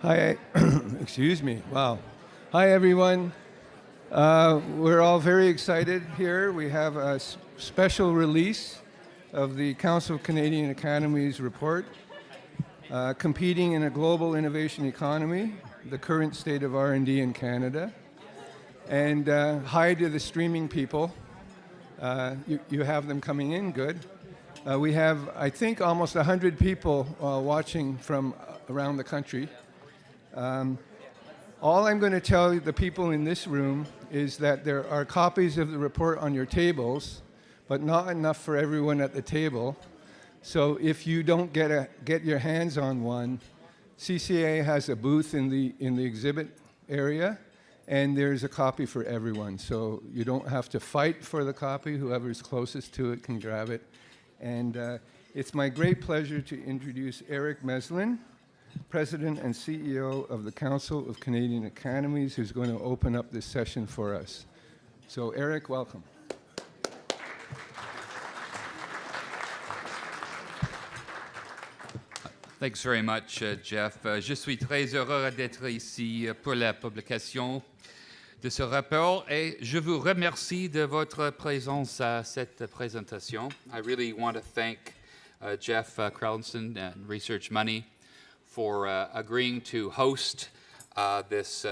Hi, excuse me. Wow. Hi, everyone. We're all very excited here. We have a special release of the Council of Canadian Academies report, Competing in a Global Innovation Economy, the Current State of R&D in Canada. And hi to the streaming people. You have them coming in, good. We have, I think, almost 100 people watching from around the country. All I'm going to tell the people in this room is that there are copies of the report on your tables, but not enough for everyone at the table. So if you don't get your hands on one, CCA has a booth in the exhibit area, and there's a copy for everyone. So you don't have to fight for the copy. Whoever's closest to it can grab it. And it's my great pleasure to introduce Eric Medlen, President and CEO of the Council of Canadian Academies, who's going to open up this session for us. So Eric, welcome. Thanks very much, Jeff. Je suis très heureux d'être ici pour la publication de ce rapport et je vous remercie de votre présence à cette présentation. I really want to thank Jeff Krellenson and Research Money for agreeing to host this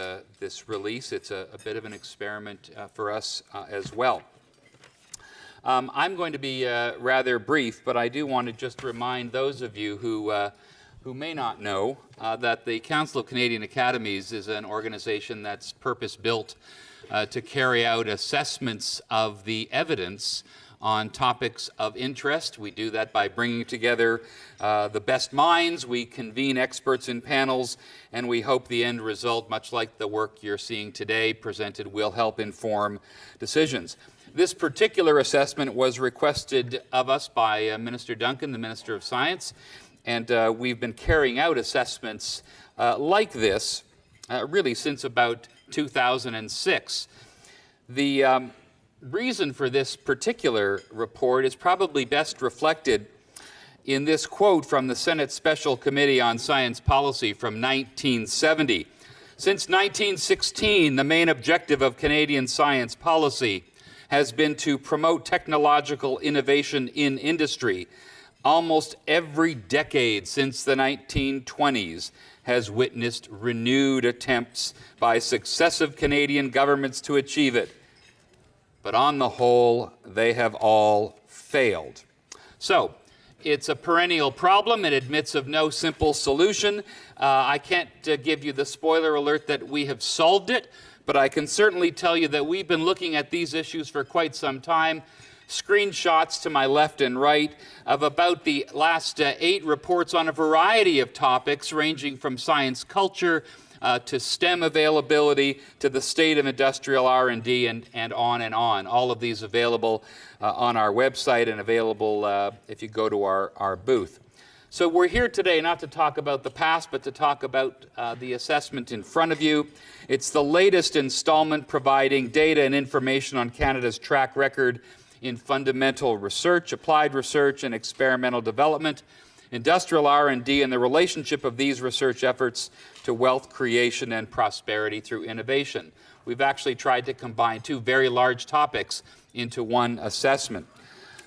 release. It's a bit of an experiment for us as well. I'm going to be rather brief, but I do want to just remind those of you who may not know that the Council of Canadian Academies is an organization that's purpose-built to carry out assessments of the evidence on topics of interest. We do that by bringing together the best minds. We convene experts in panels, and we hope the end result, much like the work you're seeing today presented, will help inform decisions. This particular assessment was requested of us by Minister Duncan, the Minister of Science, and we've been carrying out assessments like this really since about 2006. The reason for this particular report is probably best reflected in this quote from the Senate Special Committee on Science Policy from 1970. Since 1916, the main objective of Canadian science policy has been to promote technological innovation in industry. Almost every decade since the 1920s has witnessed renewed attempts by successive Canadian governments to achieve it. But on the whole, they have all failed. So, it's a perennial problem. It admits of no simple solution. I can't give you the spoiler alert that we have solved it, but I can certainly tell you that we've been looking at these issues for quite some time. Screenshots to my left and right of about the last 8 reports on a variety of topics ranging from science culture to STEM availability, to the state of industrial R&D, and on and on. All of these available on our website and available if you go to our booth. So we're here today not to talk about the past, but to talk about the assessment in front of you. It's the latest installment providing data and information on Canada's track record in fundamental research, applied research, and experimental development, industrial R&D, and the relationship of these research efforts to wealth creation and prosperity through innovation. We've actually tried to combine 2 very large topics into one assessment.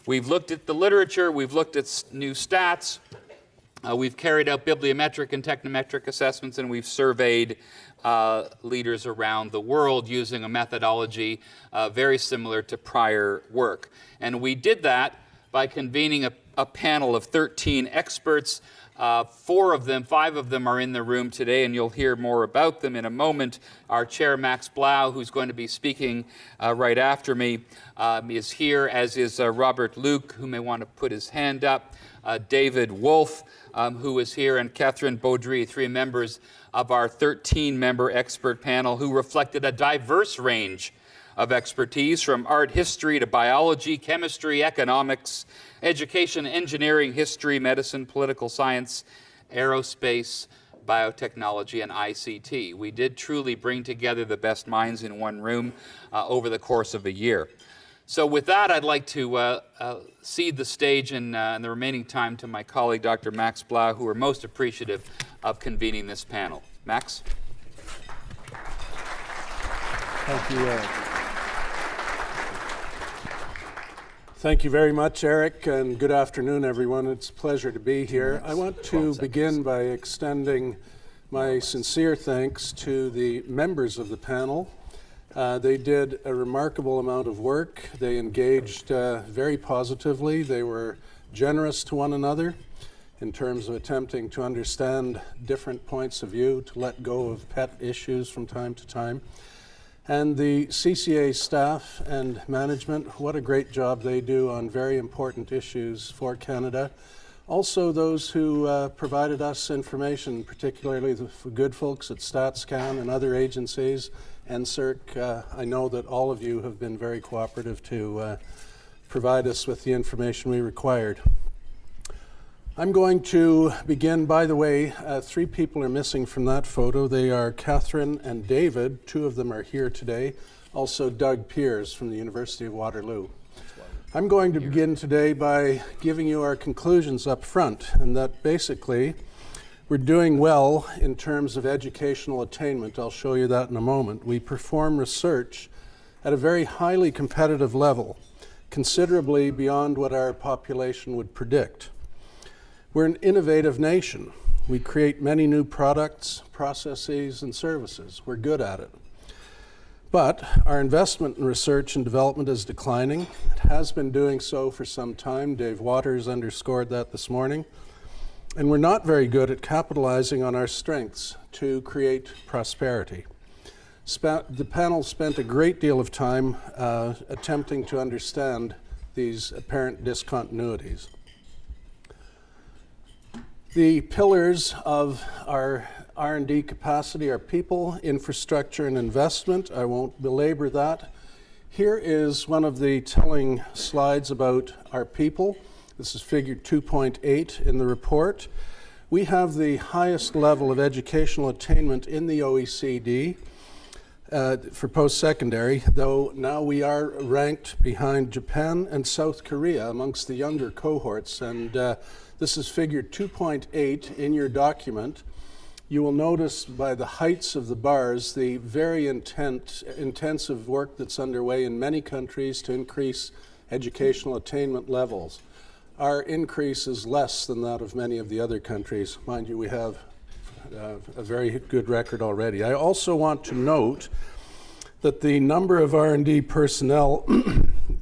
We've looked at the literature, we've looked at new stats, we've carried out bibliometric and technometric assessments, and we've surveyed leaders around the world using a methodology very similar to prior work. And we did that by convening a panel of 13 experts. 5 of them are in the room today, and you'll hear more about them in a moment. Our Chair Max Blouw, who's going to be speaking right after me, is here, as is Robert Luke, who may want to put his hand up, David Wolf, who is here, and Catherine Baudry, 3 members of our 13-member expert panel who reflected a diverse range of expertise from art history to biology, chemistry, economics, education, engineering, history, medicine, political science, aerospace, biotechnology, and ICT. We did truly bring together the best minds in one room over the course of a year. So with that, I'd like to cede the stage and the remaining time to my colleague, Dr. Max Blouw, who are most appreciative of convening this panel. Max? Thank you, Eric. Thank you very much, Eric, and good afternoon, everyone. It's a pleasure to be here. I want to begin by extending my sincere thanks to the members of the panel. They did a remarkable amount of work. They engaged very positively. They were generous to one another in terms of attempting to understand different points of view, to let go of pet issues from time to time. And the CCA staff and management, what a great job they do on very important issues for Canada. Also those who provided us information, particularly the good folks at StatsCan and other agencies, NSERC. I know that all of you have been very cooperative to provide us with the information we required. I'm going to begin, by the way, 3 people are missing from that photo. They are Catherine and David. 2 of them are here today. Also Doug Peers from the University of Waterloo. I'm going to begin today by giving you our conclusions up front, and that basically we're doing well in terms of educational attainment. I'll show you that in a moment. We perform research at a very highly competitive level, considerably beyond what our population would predict. We're an innovative nation. We create many new products, processes, and services. We're good at it. But our investment in research and development is declining. It has been doing so for some time. Dave Waters underscored that this morning. And we're not very good at capitalizing on our strengths to create prosperity. The panel spent a great deal of time attempting to understand these apparent discontinuities. The pillars of our R&D capacity are people, infrastructure, and investment. I won't belabor that. Here is one of the telling slides about our people. This is figure 2.8 in the report. We have the highest level of educational attainment in the OECD for post-secondary, though now we are ranked behind Japan and South Korea amongst the younger cohorts. And this is figure 2.8 in your document. You will notice by the heights of the bars the very intensive work that's underway in many countries to increase educational attainment levels. Our increase is less than that of many of the other countries. Mind you, we have a very good record already. I also want to note that the number of R&D personnel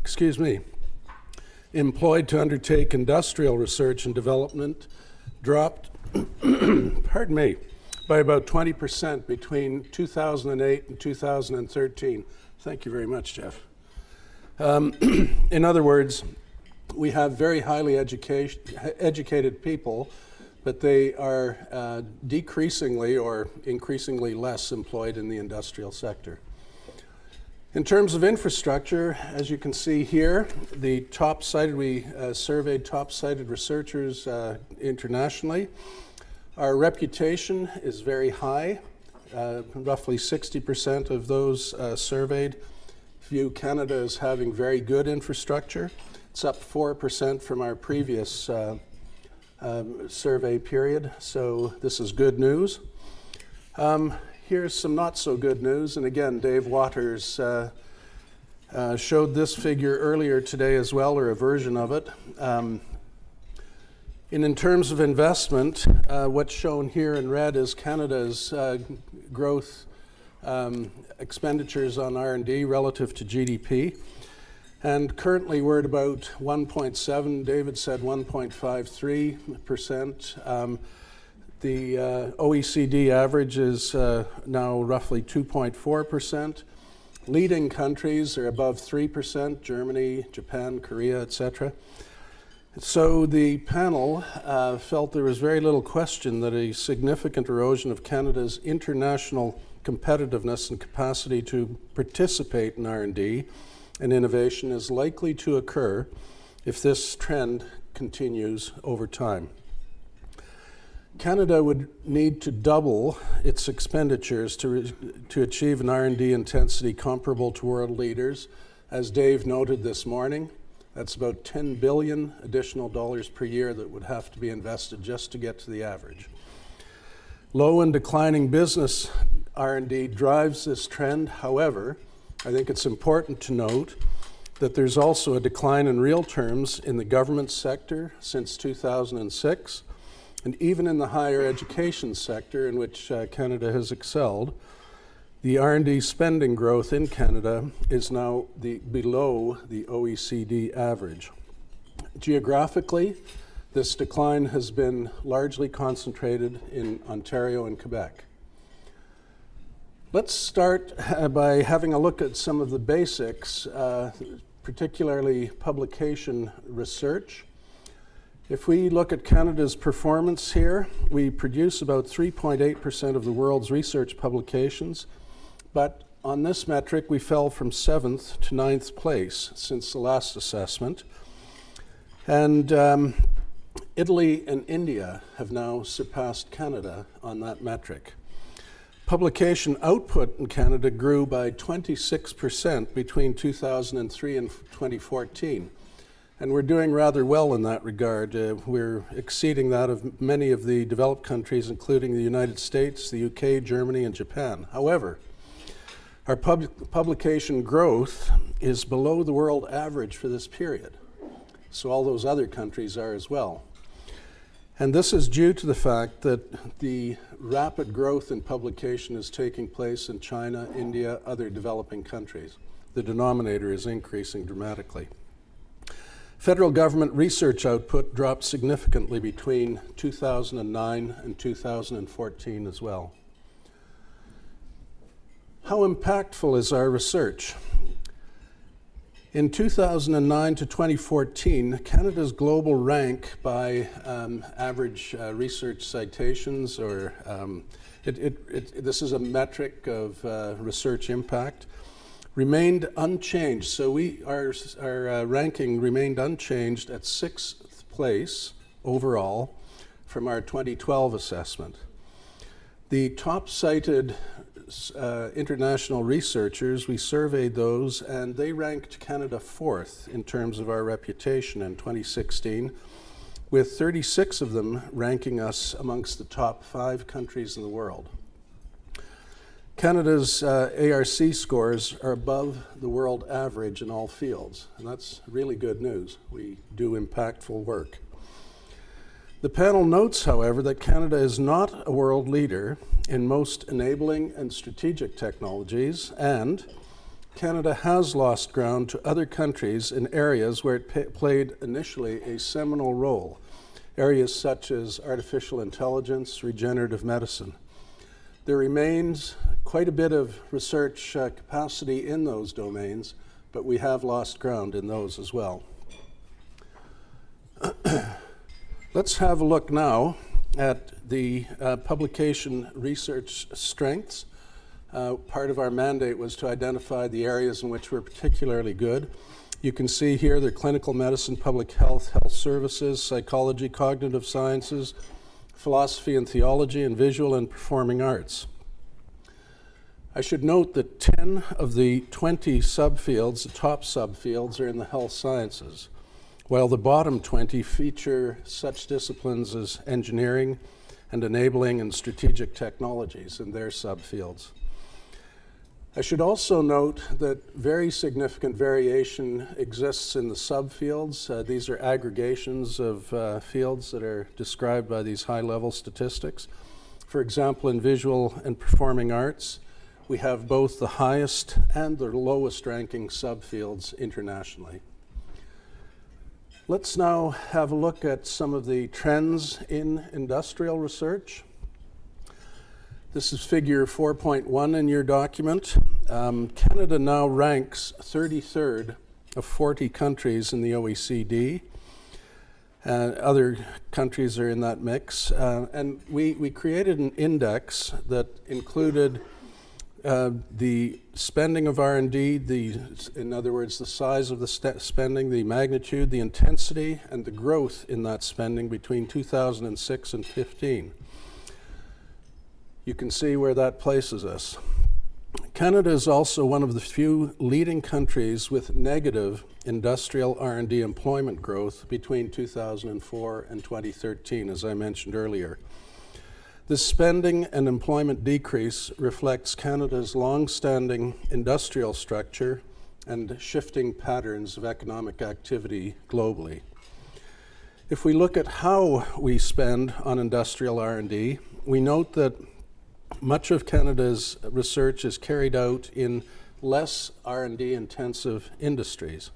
excuse me, employed to undertake industrial research and development dropped pardon me, by about 20% between 2008 and 2013. Thank you very much, Jeff. In other words, we have very highly educated people, but they are decreasingly or increasingly less employed in the industrial sector. In terms of infrastructure, as you can see here, the top-cited, we surveyed top-cited researchers internationally. Our reputation is very high. Roughly 60% of those surveyed view Canada as having very good infrastructure. It's up 4% from our previous survey period, so this is good news. Here's some not so good news, and again, Dave Waters showed this figure earlier today as well, or a version of it. In terms of investment, what's shown here in red is Canada's growth expenditures on R&D relative to GDP. And currently we're at about 1.7, David said 1.53%. The OECD average is now roughly 2.4%. Leading countries are above 3%, Germany, Japan, Korea, etc. So the panel felt there was very little question that a significant erosion of Canada's international competitiveness and capacity to participate in R&D and innovation is likely to occur if this trend continues over time. Canada would need to double its expenditures to achieve an R&D intensity comparable to world leaders. As Dave noted this morning, that's about $10 billion additional dollars per year that would have to be invested just to get to the average. Low and declining business R&D drives this trend. However, I think it's important to note that there's also a decline in real terms in the government sector since 2006, and even in the higher education sector, in which Canada has excelled. The R&D spending growth in Canada is now below the OECD average. Geographically, this decline has been largely concentrated in Ontario and Quebec. Let's start by having a look at some of the basics, particularly publication research. If we look at Canada's performance here, we produce about 3.8% of the world's research publications, but on this metric we fell from 7th to 9th place since the last assessment. And Italy and India have now surpassed Canada on that metric. Publication output in Canada grew by 26% between 2003 and 2014. And we're doing rather well in that regard. We're exceeding that of many of the developed countries, including the United States, the UK, Germany, and Japan. However, our publication growth is below the world average for this period. So all those other countries are as well. And this is due to the fact that the rapid growth in publication is taking place in China, India, other developing countries. The denominator is increasing dramatically. Federal government research output dropped significantly between 2009 and 2014 as well. How impactful is our research? In 2009 to 2014, Canada's global rank by average research citations, or this is a metric of research impact, remained unchanged. So our ranking remained unchanged at 6th place overall from our 2012 assessment. The top cited international researchers, we surveyed those, and they ranked Canada 4th in terms of our reputation in 2016, with 36 of them ranking us amongst the top 5 countries in the world. Canada's ARC scores are above the world average in all fields, and that's really good news. We do impactful work. The panel notes, however, that Canada is not a world leader in most enabling and strategic technologies, and Canada has lost ground to other countries in areas where it played initially a seminal role, areas such as artificial intelligence, regenerative medicine. There remains quite a bit of research capacity in those domains, but we have lost ground in those as well. Let's have a look now at the publication research strengths. Part of our mandate was to identify the areas in which we're particularly good. You can see here they're clinical medicine, public health, health services, psychology, cognitive sciences, philosophy and theology, and visual and performing arts. I should note that 10 of the 20 subfields, the top subfields, are in the health sciences, while the bottom 20 feature such disciplines as engineering and enabling and strategic technologies in their subfields. I should also note that very significant variation exists in the subfields. These are aggregations of fields that are described by these high-level statistics. For example, in visual and performing arts, we have both the highest and the lowest ranking subfields internationally. Let's now have a look at some of the trends in industrial research. This is figure 4.1 in your document. Canada now ranks 33rd of 40 countries in the OECD. Other countries are in that mix. And we created an index that included the spending of R&D, in other words, the size of the spending, the magnitude, the intensity, and the growth in that spending between 2006 and 15. You can see where that places us. Canada is also one of the few leading countries with negative industrial R&D employment growth between 2004 and 2013, as I mentioned earlier. This spending and employment decrease reflects Canada's long-standing industrial structure and shifting patterns of economic activity globally. If we look at how we spend on industrial R&D, we note that much of Canada's research is carried out in less R&D intensive industries,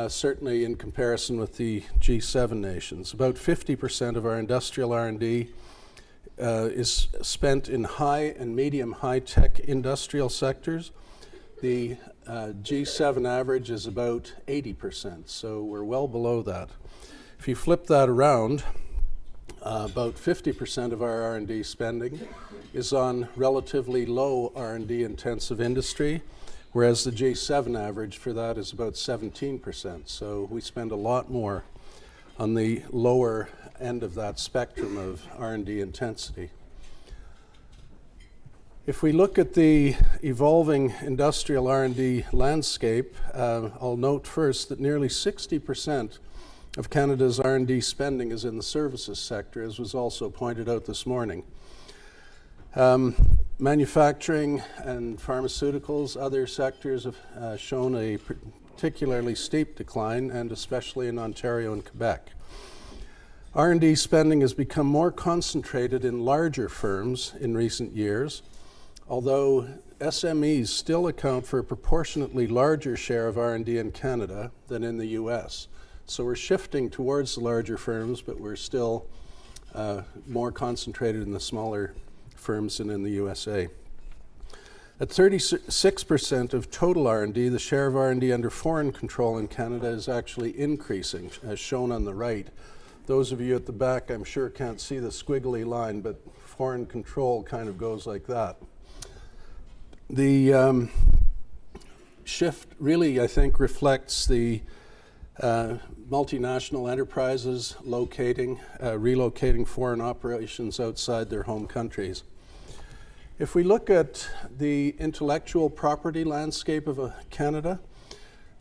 certainly in comparison with the G7 nations. About 50% of our industrial R&D is spent in high and medium high-tech industrial sectors. The G7 average is about 80%, so we're well below that. If you flip that around, about 50% of our R&D spending is on relatively low R&D intensive industry, whereas the G7 average for that is about 17%. So we spend a lot more on the lower end of that spectrum of R&D intensity. If we look at the evolving industrial R&D landscape, I'll note first that nearly 60% of Canada's R&D spending is in the services sector, as was also pointed out this morning. Manufacturing and pharmaceuticals, other sectors have shown a particularly steep decline, and especially in Ontario and Quebec. R&D spending has become more concentrated in larger firms in recent years, although SMEs still account for a proportionately larger share of R&D in Canada than in the US. So we're shifting towards the larger firms, but we're still more concentrated in the smaller firms than in the USA. At 36% of total R&D, the share of R&D under foreign control in Canada is actually increasing, as shown on the right. Those of you at the back, I'm sure, can't see the squiggly line, but foreign control kind of goes like that. The shift really, I think, reflects the multinational enterprises relocating foreign operations outside their home countries. If we look at the intellectual property landscape of Canada,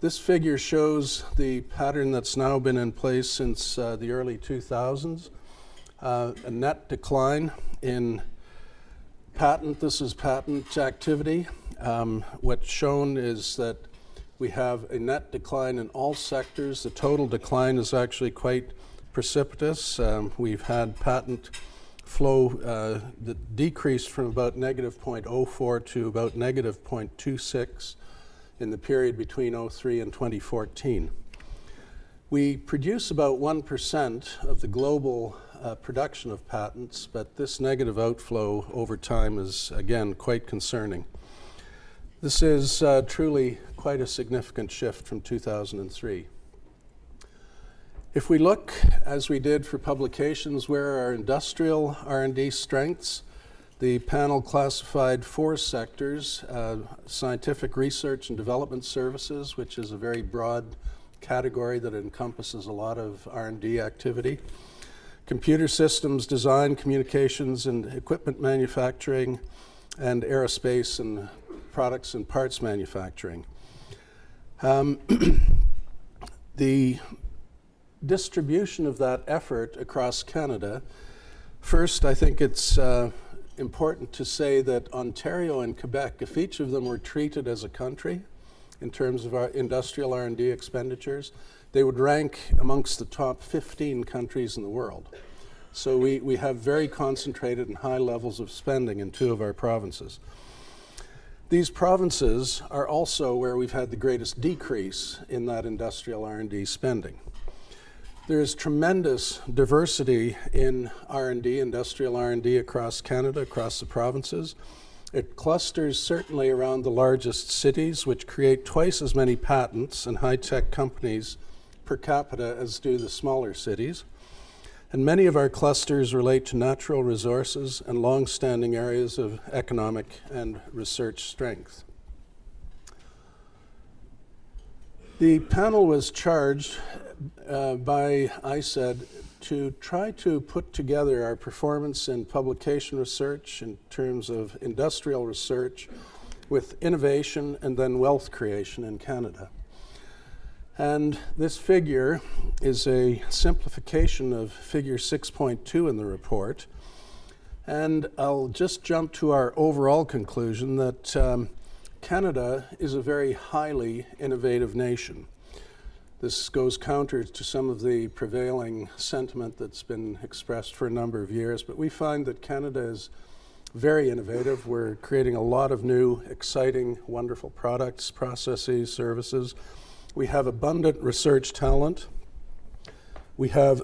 this figure shows the pattern that's now been in place since the early 2000s, a net decline in this is patent activity. What's shown is that we have a net decline in all sectors. The total decline is actually quite precipitous. We've had patent flow that decreased from about negative 0.04 to about negative 0.26 in the period between 2003 and 2014. We produce about 1% of the global production of patents, but this negative outflow over time is, again, quite concerning. This is truly quite a significant shift from 2003. If we look, as we did for publications, where are our industrial R&D strengths, the panel classified 4 sectors: scientific research and development services, which is a very broad category that encompasses a lot of R&D activity; computer systems design, communications and equipment manufacturing; and aerospace and products and parts manufacturing. The distribution of that effort across Canada, first, I think it's important to say that Ontario and Quebec, if each of them were treated as a country in terms of our industrial R&D expenditures, they would rank amongst the top 15 countries in the world. So we have very concentrated and high levels of spending in 2 of our provinces. These provinces are also where we've had the greatest decrease in that industrial R&D spending. There is tremendous diversity in R&D, industrial R&D across Canada, across the provinces. It clusters certainly around the largest cities, which create twice as many patents and high-tech companies per capita as do the smaller cities. And many of our clusters relate to natural resources and long-standing areas of economic and research strength. The panel was charged by Oecd to try to put together our performance in publication research in terms of industrial research with innovation and then wealth creation in Canada. And this figure is a simplification of figure 6.2 in the report. And I'll just jump to our overall conclusion that Canada is a very highly innovative nation. This goes counter to some of the prevailing sentiment that's been expressed for a number of years, but we find that Canada is very innovative. We're creating a lot of new, exciting, wonderful products, processes, services. We have abundant research talent. We have,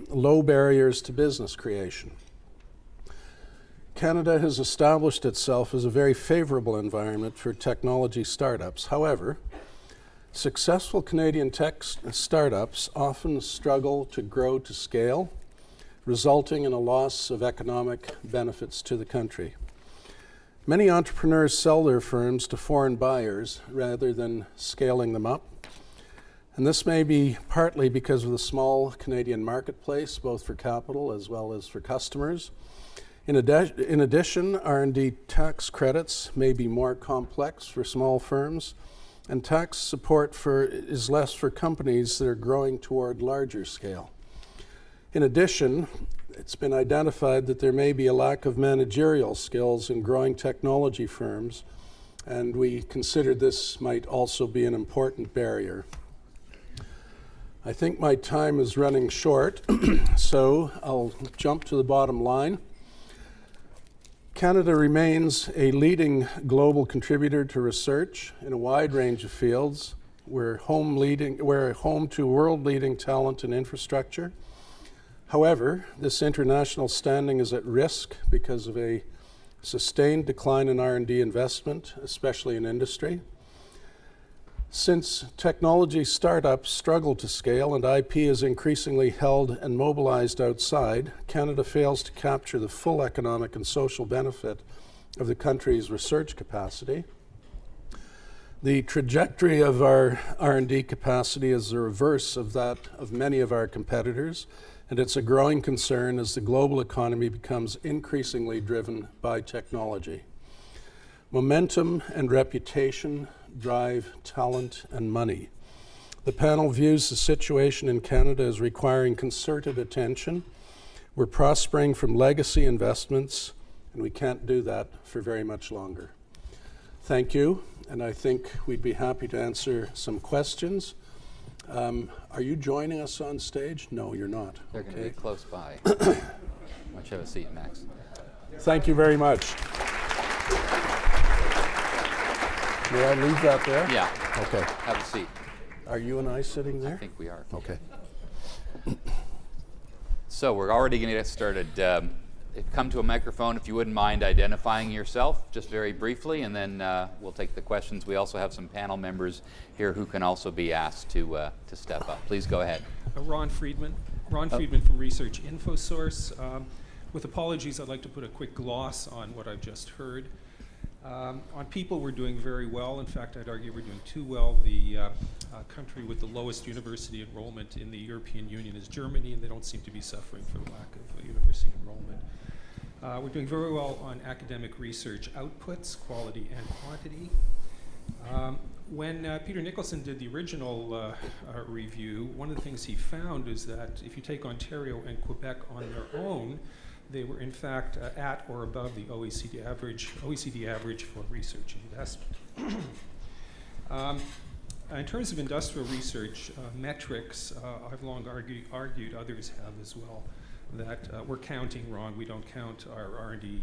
low barriers to business creation. Canada has established itself as a very favorable environment for technology startups. However, successful Canadian tech startups often struggle to grow to scale, resulting in a loss of economic benefits to the country. Many entrepreneurs sell their firms to foreign buyers rather than scaling them up. And this may be partly because of the small Canadian marketplace, both for capital as well as for customers. In addition, R&D tax credits may be more complex for small firms, and tax support is less for companies that are growing toward larger scale. In addition, it's been identified that there may be a lack of managerial skills in growing technology firms, and we consider this might also be an important barrier. I think my time is running short, so I'll jump to the bottom line. Canada remains a leading global contributor to research in a wide range of fields. We're home to world-leading talent and infrastructure. However, this international standing is at risk because of a sustained decline in R&D investment, especially in industry. Since technology startups struggle to scale and IP is increasingly held and mobilized outside, Canada fails to capture the full economic and social benefit of the country's research capacity. The trajectory of our R&D capacity is the reverse of that of many of our competitors, and it's a growing concern as the global economy becomes increasingly driven by technology. Momentum and reputation drive talent and money. The panel views the situation in Canada as requiring concerted attention. We're prospering from legacy investments, and we can't do that for very much longer. Thank you, and I think we'd be happy to answer some questions. Are you joining us on stage? No, you're not. They're going to be close by. Why don't you have a seat, Max? Thank you very much. May I leave that there? Yeah. Okay. Have a seat. Are you and I sitting there? I think we are. Okay. So we're already going to get started. Come to a microphone if you wouldn't mind identifying yourself just very briefly, and then we'll take the questions. We also have some panel members here who can also be asked to step up. Please go ahead. Ron Friedman from Research InfoSource. With apologies, I'd like to put a quick gloss on what I've just heard. On people, we're doing very well. In fact, I'd argue we're doing too well. The country with the lowest university enrollment in the European Union is Germany, and they don't seem to be suffering from lack of university enrollment. We're doing very well on academic research outputs, quality and quantity. When Peter Nicholson did the original review, one of the things he found is that if you take Ontario and Quebec on their own, they were in fact at or above the OECD average for research investment. In terms of industrial research metrics, I've long argued, others have as well, that we're counting wrong. We don't count our R&D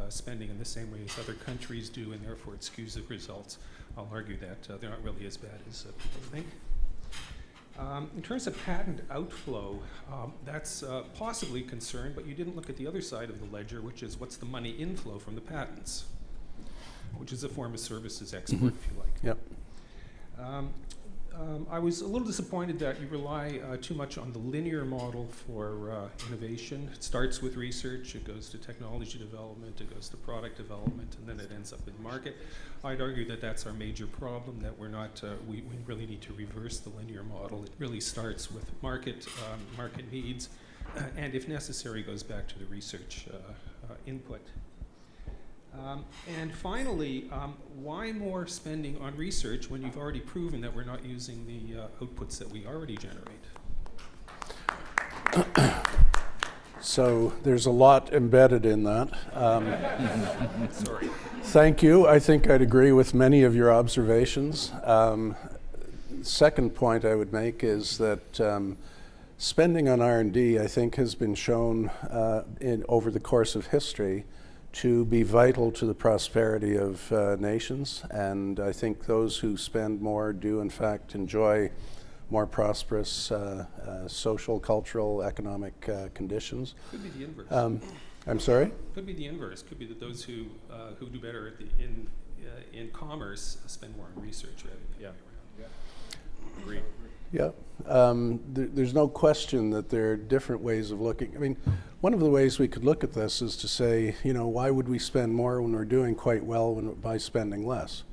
spending in the same way as other countries do, and therefore it skews the results. I'll argue that they're not really as bad as people think. In terms of patent outflow, that's possibly a concern, but you didn't look at the other side of the ledger, which is what's the money inflow from the patents, which is a form of services export, if you like. Yep. I was a little disappointed that you rely too much on the linear model for innovation. It starts with research, it goes to technology development, it goes to product development, and then it ends up in the market. I'd argue that that's our major problem, that we're not, we really need to reverse the linear model. It really starts with market needs, and if necessary, goes back to the research input. And finally, why more spending on research when you've already proven that we're not using the outputs that we already generate? So there's a lot embedded in that. Sorry. Thank you. I think I'd agree with many of your observations. Second point I would make is that spending on R&D, I think, has been shown over the course of history to be vital to the prosperity of nations. And I think those who spend more do, in fact, enjoy more prosperous social, cultural, economic conditions. Could be the inverse. I'm sorry? Could be the inverse. Could be that those who do better in commerce spend more on research rather than the other way around. Agreed. Yeah. There's no question that there are different ways of looking. I mean, one of the ways we could look at this is to say, you know, why would we spend more when we're doing quite well by spending less?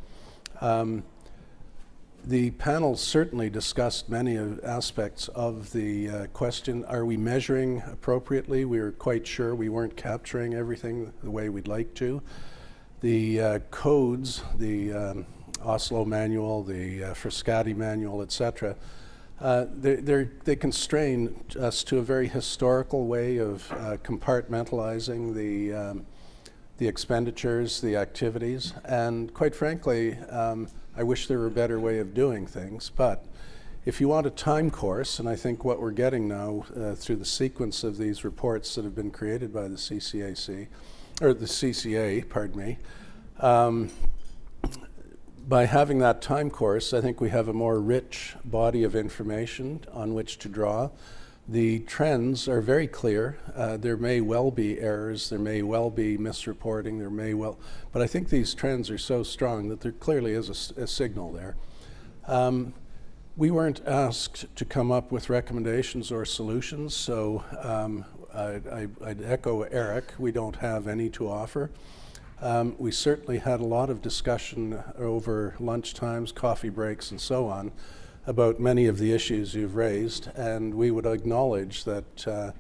The panel certainly discussed many aspects of the question. Are we measuring appropriately? We were quite sure we weren't capturing everything the way we'd like to. The codes, the Oslo manual, the Frascati manual, etc., they constrain us to a very historical way of compartmentalizing the expenditures, the activities, and quite frankly, I wish there were a better way of doing things. But if you want a time course, and I think what we're getting now through the sequence of these reports that have been created by the CCAC, or the CCA, pardon me, by having that time course, I think we have a more rich body of information on which to draw. The trends are very clear. There may well be errors, there may well be misreporting, but I think these trends are so strong that there clearly is a signal there. We weren't asked to come up with recommendations or solutions, so I'd echo Eric, we don't have any to offer. We certainly had a lot of discussion over lunch times, coffee breaks, and so on about many of the issues you've raised, and we would acknowledge that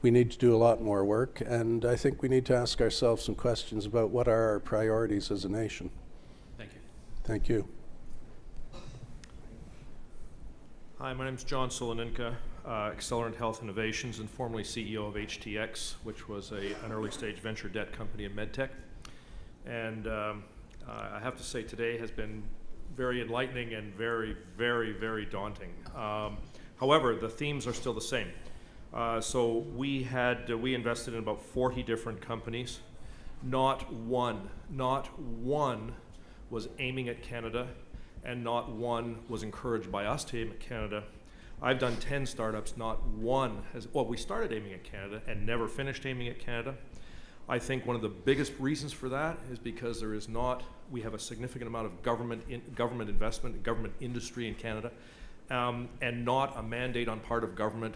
we need to do a lot more work, and I think we need to ask ourselves some questions about what are our priorities as a nation. Thank you. Thank you. Hi, my name is John Soloninka, Accelerant Health Innovations and formerly CEO of HTX, which was an early stage venture debt company in medtech. And I have to say today has been very enlightening and very, very, very daunting. However, the themes are still the same. So we invested in about 40 different companies. Not one was aiming at Canada, and not one was encouraged by us to aim at Canada. I've done 10 startups, not one we started aiming at Canada and never finished aiming at Canada. I think one of the biggest reasons for that is because we have a significant amount of government investment, government industry in Canada, and not a mandate on part of government,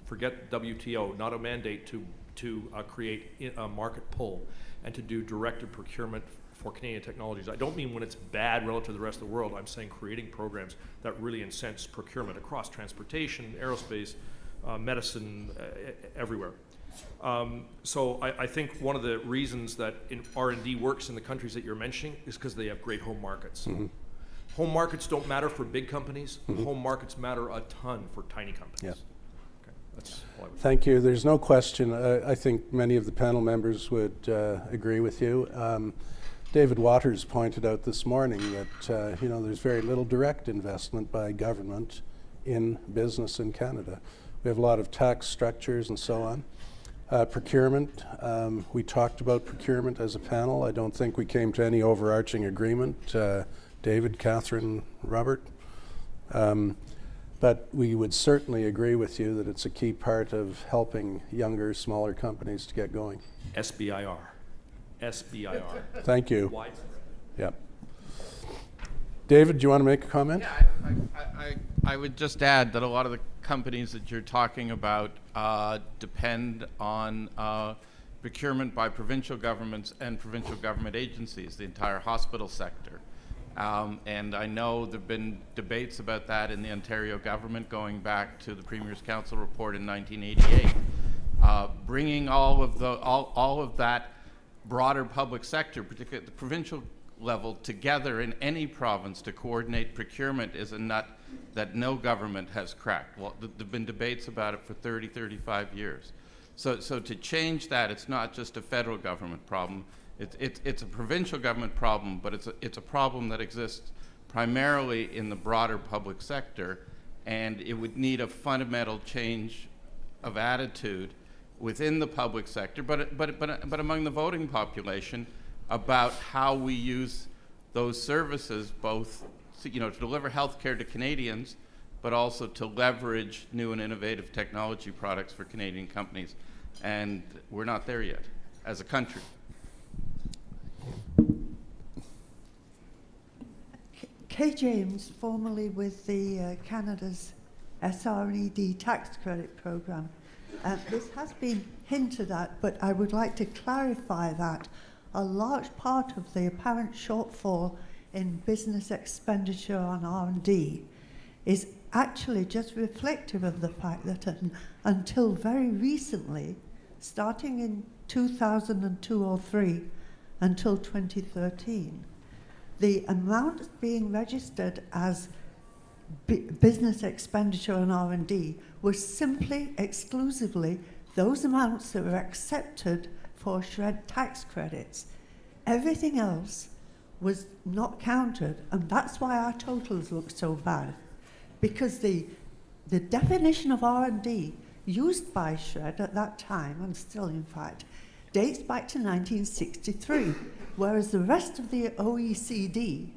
forget WTO, not a mandate to create a market pull and to do directed procurement for Canadian technologies. I don't mean when it's bad relative to the rest of the world. I'm saying creating programs that really incent procurement across transportation, aerospace, medicine, everywhere. So I think one of the reasons that R&D works in the countries that you're mentioning is because they have great home markets. Mm-hmm. Home markets don't matter for big companies. Mm-hmm. Home markets matter a ton for tiny companies. Yeah. That's all I would say. Thank you. There's no question. I think many of the panel members would agree with you. David Waters pointed out this morning that there's very little direct investment by government in business in Canada. We have a lot of tax structures and so on. Procurement, we talked about procurement as a panel. I don't think we came to any overarching agreement. David, Catherine, Robert. But we would certainly agree with you that it's a key part of helping younger, smaller companies to get going. SBIR. Thank you. Widespread. Yeah. David, do you want to make a comment? Yeah, I would just add that a lot of the companies that you're talking about depend on procurement by provincial governments and provincial government agencies, the entire hospital sector. And I know there have been debates about that in the Ontario government going back to the Premier's Council report in 1988. Bringing all of that broader public sector, particularly at the provincial level, together in any province to coordinate procurement is a nut that no government has cracked. Well, there have been debates about it for 30, 35 years. So to change that, it's not just a federal government problem. It's a provincial government problem, but it's a problem that exists primarily in the broader public sector, and it would need a fundamental change of attitude within the public sector, but among the voting population, about how we use those services, both to deliver health care to Canadians, but also to leverage new and innovative technology products for Canadian companies. And we're not there yet as a country. Kay James, formerly with the Canada's SR&ED tax credit program. This has been hinted at, but I would like to clarify that a large part of the apparent shortfall in business expenditure on R&D is actually just reflective of the fact that until very recently, starting in 2002 or 3 until 2013, the amount being registered as business expenditure on R&D was simply exclusively those amounts that were accepted for SR&ED tax credits. Everything else was not counted, and that's why our totals look so bad, because the definition of R&D used by SR&ED at that time, and still in fact, dates back to 1963, whereas the rest of the OECD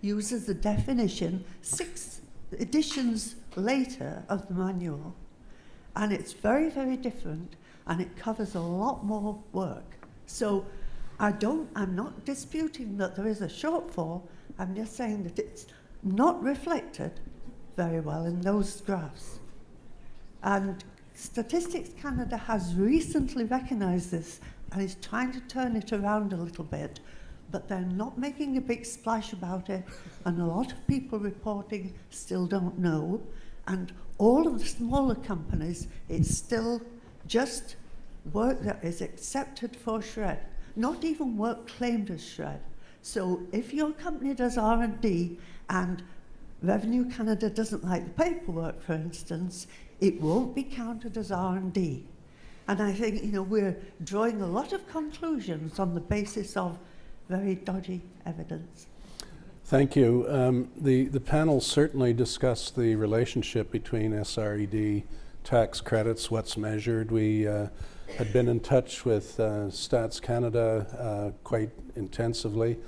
uses the definition 6 editions later of the manual. And it's very, very different, and it covers a lot more work. So I'm not disputing that there is a shortfall. I'm just saying that it's not reflected very well in those graphs. And Statistics Canada has recently recognized this and is trying to turn it around a little bit, but they're not making a big splash about it, and a lot of people reporting still don't know. And all of the smaller companies, it's still just work that is accepted for SR&ED, not even work claimed as SR&ED. So if your company does R&D and Revenue Canada doesn't like the paperwork, for instance, it won't be counted as R&D. And I think, we're drawing a lot of conclusions on the basis of very dodgy evidence. Thank you. The panel certainly discussed the relationship between SR&ED tax credits, what's measured. We had been in touch with Stats Canada quite intensively.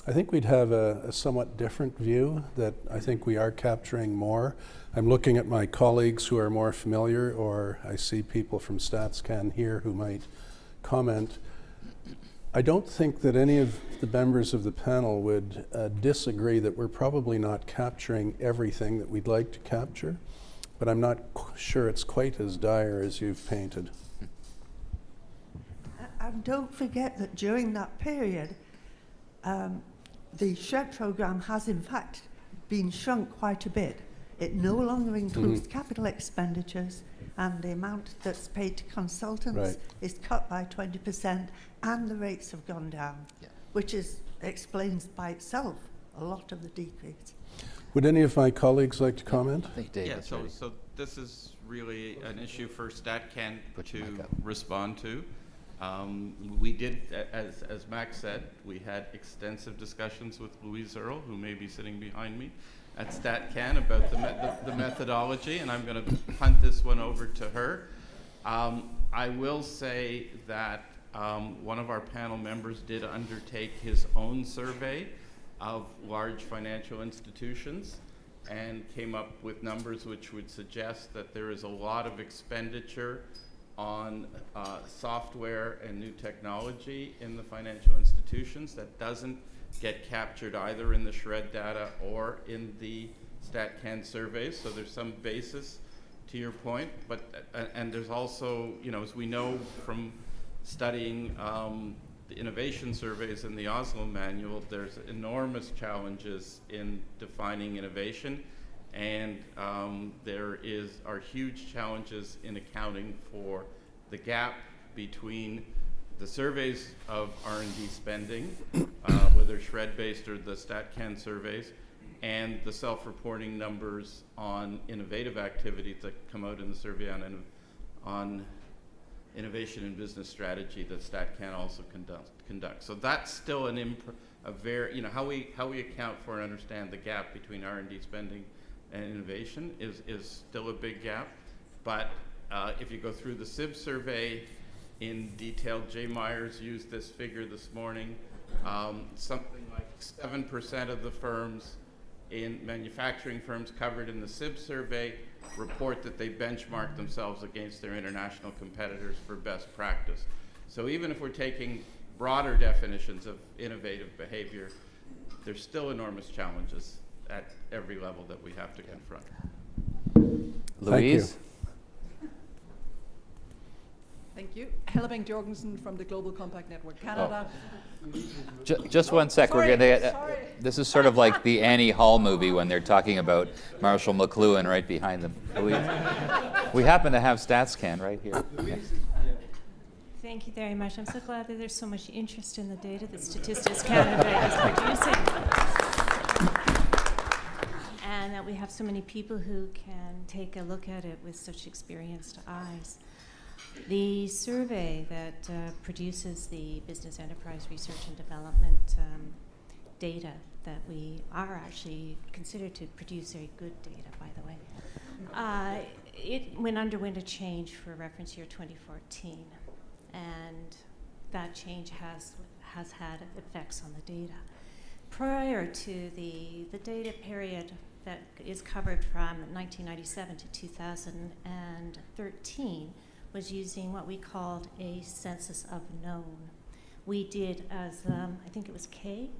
I think we'd have a somewhat different view, that I think we are capturing more. I'm looking at my colleagues who are more familiar, or I see people from StatsCan here who might comment. I don't think that any of the members of the panel would disagree that we're probably not capturing everything that we'd like to capture, but I'm not sure it's quite as dire as you've painted. And don't forget that during that period, the SR&ED program has in fact been shrunk quite a bit. It no longer includes capital expenditures, and the amount that's paid to consultants is cut by 20%, and the rates have gone down, which explains by itself a lot of the decrease. Would any of my colleagues like to comment? I think David's ready. So this is really an issue for StatCan to respond to. We did, as Max said, we had extensive discussions with Louise Earle, who may be sitting behind me, at StatCan about the methodology, and I'm going to punt this one over to her. I will say that one of our panel members did undertake his own survey of large financial institutions and came up with numbers which would suggest that there is a lot of expenditure on software and new technology in the financial institutions that doesn't get captured either in the SR&ED data or in the StatCan surveys. So there's some basis to your point, but and there's also, as we know from studying the innovation surveys in the Oslo manual, there's enormous challenges in defining innovation, and there are huge challenges in accounting for the gap between the surveys of R&D spending, whether SR&ED based or the StatCan surveys, and the self-reporting numbers on innovative activities that come out in the survey on innovation and business strategy that StatCan also conducts. So that's still a very, how we account for and understand the gap between R&D spending and innovation is still a big gap. But if you go through the SIB survey in detail, Jay Myers used this figure this morning. Something like 7% of the firms manufacturing firms covered in the SIB survey report that they benchmark themselves against their international competitors for best practice. So even if we're taking broader definitions of innovative behavior, there's still enormous challenges at every level that we have to confront. Louise? Thank you. Hellebank Jorgensen from the Global Compact Network Canada. Just one sec. Sorry, We're going to. sorry. This is sort of like the Annie Hall movie when they're talking about Marshall McLuhan right behind them. We happen to have StatsCan right here. Yeah. Thank you very much. I'm so glad that there's so much interest in the data that Statistics Canada is producing. And that we have so many people who can take a look at it with such experienced eyes. The survey that produces the business enterprise research and development data that we are actually considered to produce very good data, by the way, it underwent a change for reference year 2014, and that change has had effects on the data. Prior to the data period that is covered from 1997 to 2013 was using what we called a census of known. We did, as I think it was Kay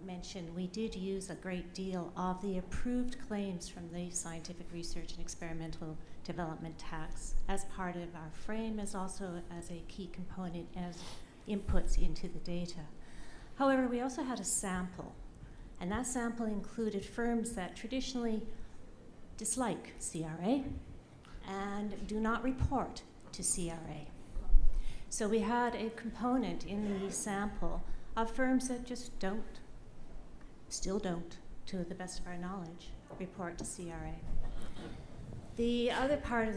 mentioned, we did use a great deal of the approved claims from the scientific research and experimental development tax as part of our frame, as also as a key component as inputs into the data. However, we also had a sample, and that sample included firms that traditionally dislike CRA and do not report to CRA. So we had a component in the sample of firms that just still don't, to the best of our knowledge, report to CRA. The other part of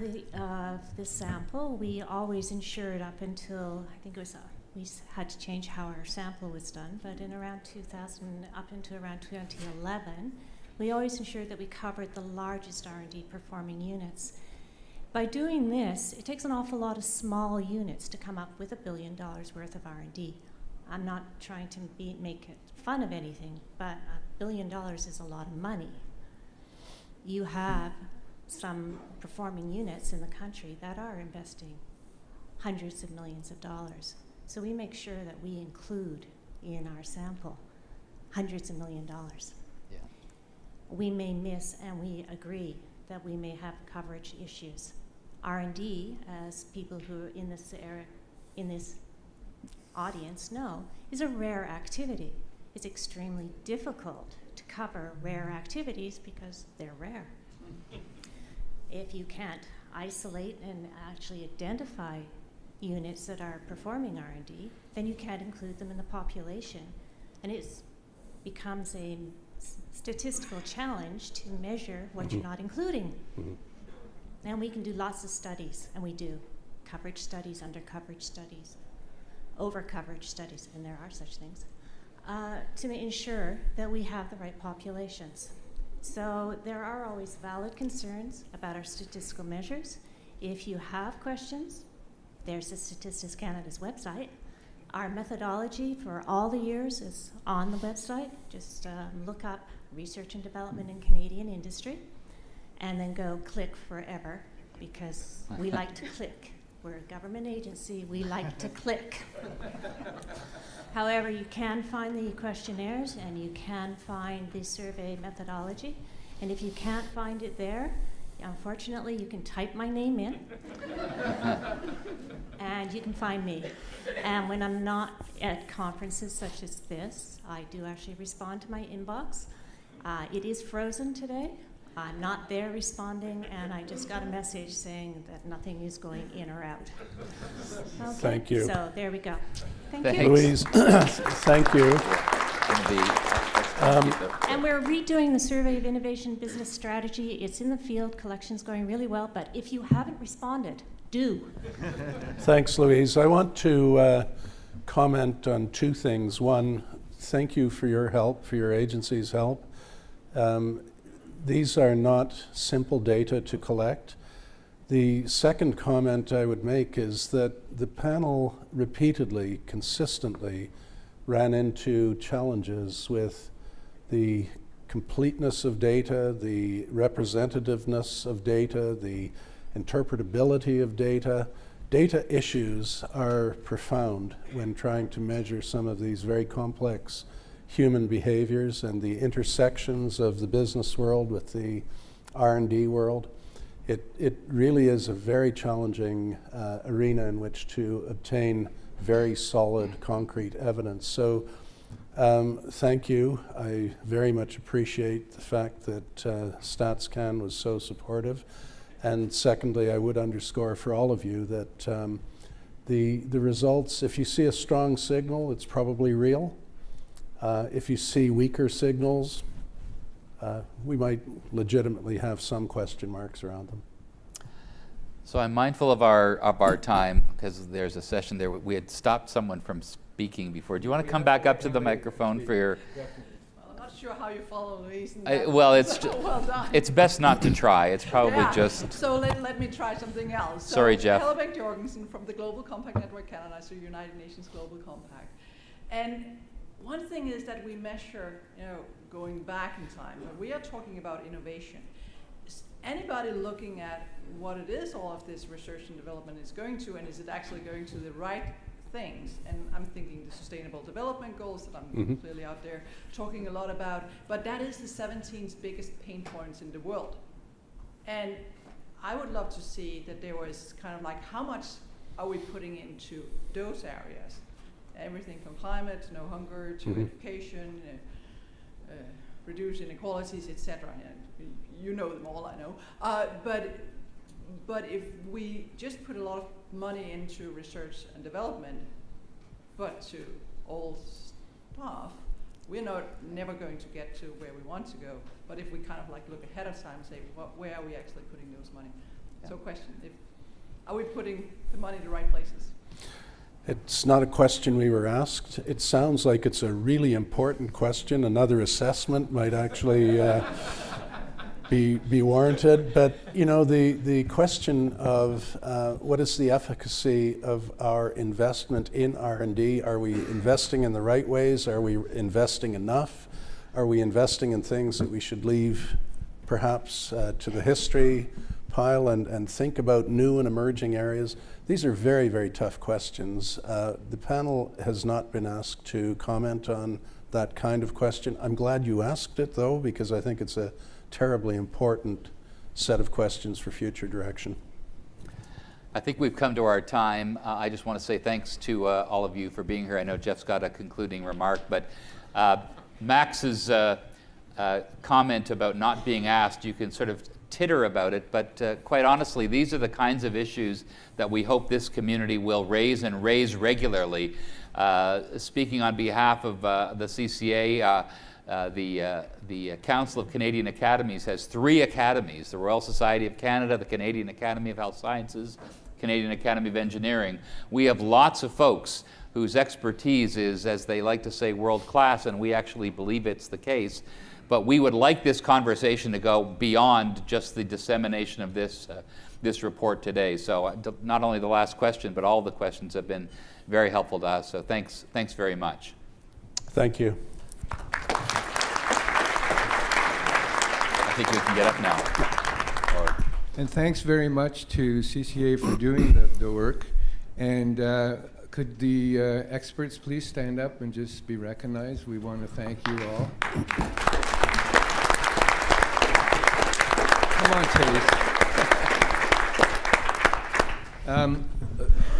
the sample, we always ensured up until, I think it was, we had to change how our sample was done, but in around 2000, up until around 2011, we always ensured that we covered the largest R&D performing units. By doing this, it takes an awful lot of small units to come up with $1 billion worth of R&D. I'm not trying to make it fun of anything, but $1 billion is a lot of money. You have some performing units in the country that are investing hundreds of millions of dollars. So we make sure that we include in our sample hundreds of million dollars. Yeah. We may miss, and we agree that we may have coverage issues. R&D, as people who are in this area, in this audience know, is a rare activity. It's extremely difficult to cover rare activities because they're rare. If you can't isolate and actually identify units that are performing R&D, then you can't include them in the population. And it becomes a statistical challenge to measure what you're not including. And we can do lots of studies, and we do. Coverage studies, under coverage studies, over coverage studies, and there are such things, to ensure that we have the right populations. So there are always valid concerns about our statistical measures. If you have questions, there's the Statistics Canada's website. Our methodology for all the years is on the website. Just look up Research and Development in Canadian Industry, and then go click forever, because we like to click. We're a government agency, we like to click. However, you can find the questionnaires and you can find the survey methodology. And if you can't find it there, unfortunately, you can type my name in and you can find me. And when I'm not at conferences such as this, I do actually respond to my inbox. It is frozen today. I'm not there responding, and I just got a message saying that nothing is going in or out. Okay, Thank you. So there we go. Thank Thanks. you. Louise, thank you. And we're redoing the Survey of Innovation Business Strategy. It's in the field, collection's going really well, but if you haven't responded, Do. Thanks, Louise. I want to comment on two things. One, thank you for your help, for your agency's help. These are not simple data to collect. The second comment I would make is that the panel repeatedly, consistently ran into challenges with the completeness of data, the representativeness of data, the interpretability of data. Data issues are profound when trying to measure some of these very complex human behaviors and the intersections of the business world with the R&D world. It really is a very challenging arena in which to obtain very solid, concrete evidence. So thank you. I very much appreciate the fact that StatsCan was so supportive. And secondly, I would underscore for all of you that the results, if you see a strong signal, it's probably real. If you see weaker signals, we might legitimately have some question marks around them. So I'm mindful of our time because there's a session there. We had stopped someone from speaking before. Do you want to come back up to the microphone for your? Well, I'm not sure how you follow these. Well, it's well done. it's best not to try. It's probably Yeah. just. So let me try something else. Sorry, Jeff. Hellebeck Jorgensen from the Global Compact Network Canada, so United Nations Global Compact. And one thing is that we measure, going back in time. When we are talking about innovation, is anybody looking at what it is all of this research and development is going to, and is it actually going to the right things? And I'm thinking the Sustainable Development Goals that I'm clearly out there talking a lot about, but that is the 17th biggest pain points in the world. And I would love to see that there was kind of like, how much are we putting into those areas? Everything from climate, no hunger, to education, reduce inequalities, etc. You know them all, I know. But if we just put a lot of money into research and development, but to old stuff, we're never going to get to where we want to go. But if we kind of like look ahead of time and say, where are we actually putting those money? Yeah. So question, are we putting the money in the right places? It's not a question we were asked. It sounds like it's a really important question. Another assessment might actually be warranted. But the question of what is the efficacy of our investment in R&D? Are we investing in the right ways? Are we investing enough? Are we investing in things that we should leave perhaps to the history pile and think about new and emerging areas? These are very, very tough questions. The panel has not been asked to comment on that kind of question. I'm glad you asked it, though, because I think it's a terribly important set of questions for future direction. I think we've come to our time. I just want to say thanks to all of you for being here. I know Jeff's got a concluding remark, but Max's comment about not being asked, you can sort of titter about it, but quite honestly, these are the kinds of issues that we hope this community will raise and raise regularly. Speaking on behalf of the CCA, the Council of Canadian Academies has 3 academies: the Royal Society of Canada, the Canadian Academy of Health Sciences, Canadian Academy of Engineering. We have lots of folks whose expertise is, as they like to say, world class, and we actually believe it's the case. But we would like this conversation to go beyond just the dissemination of this report today. So not only the last question, but all the questions have been very helpful to us. So thanks very much. Thank you. I think we can get up now. And thanks very much to CCA for doing the work. And could the experts please stand up and just be recognized? We want to thank you all. Come on, Chase.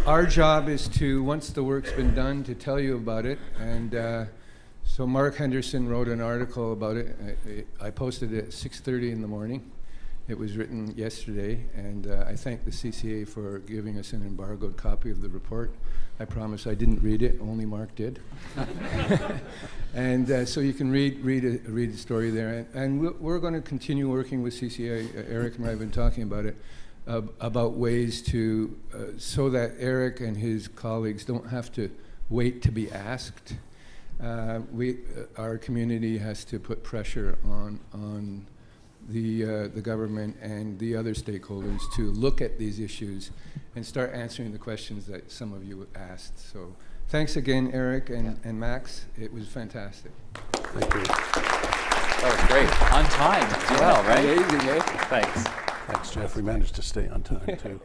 Our job is to, once the work's been done, to tell you about it. And so Mark Henderson wrote an article about it. I posted it at 6:30 in the morning. It was written yesterday, and I thank the CCA for giving us an embargoed copy of the report. I promise I didn't read it, only Mark did. And so you can read the story there. And we're going to continue working with CCA. Eric and I have been talking about it. about ways to, so that Eric and his colleagues don't have to wait to be asked. Our community has to put pressure on the government and the other stakeholders to look at these issues and start answering the questions that some of you asked. So thanks again, Eric and Max. It was fantastic. Thank you. That was great. On time as well, right? Amazing, eh? Thanks. Thanks, Jeff. We managed to stay on time, too.